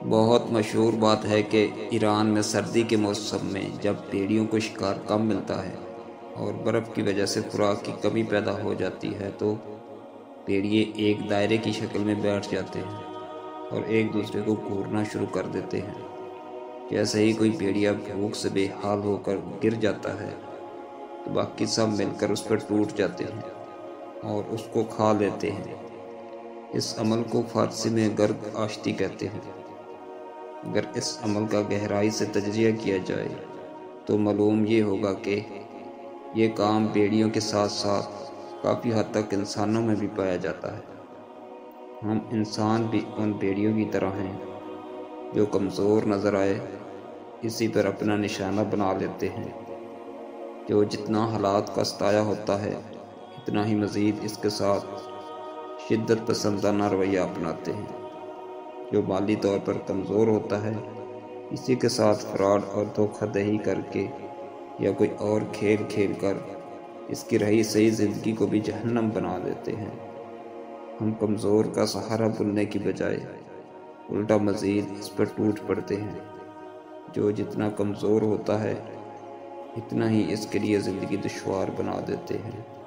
بہت مشہور بات ہے کہ ایران میں سردی کے موسم میں جب بھیڑیوں کو شکار کم ملتا ہے اور برف کی وجہ سے خوراک کی کمی پیدا ہو جاتی ہے تو بھیڑیے ایک دائرے کی شکل میں بیٹھ جاتے ہیں اور ایک دوسرے کو گھورنا شروع کر دیتے ہیں۔ جیسے ہی کوئی بھیڑیا بھوک سے بے حال ہو کر گر جاتا ہے تو باقی سب مل کر اس پر ٹوٹ جاتے ہیں اور اس کو کھا لیتے ہیں۔ اس عمل کو فارسی میں گرگ آشتی کہتے ہیں۔ اگر اس عمل کا گہرائی سے تجزیہ کیا جائے تو معلوم یہ ہوگا کہ یہ کام بھیڑیوں کے ساتھ ساتھ کافی حد تک انسانوں میں بھی پایا جاتا ہے۔ ہم انسان بھی ان بھیڑیوں کی طرح ہیں جو کمزور نظر آئے اسی پر اپنا نشانہ بنا لیتے ہیں، جو جتنا حالات کا ستایا ہوتا ہے اتنا ہی مزید اس کے ساتھ شدت پسندانہ رویہ اپناتے ہیں۔ جو مالی طور پر کمزور ہوتا ہے اسی کے ساتھ فراڈ اور دھوکہ دہی کر کے یا کوئی اور کھیل کھیل کر اس کی رہی صحیح زندگی کو بھی جہنم بنا دیتے ہیں۔ ہم کمزور کا سہارا بننے کی بجائے الٹا مزید اس پر ٹوٹ پڑتے ہیں۔ جو جتنا کمزور ہوتا ہے اتنا ہی اس کے لیے زندگی دشوار بنا دیتے ہیں۔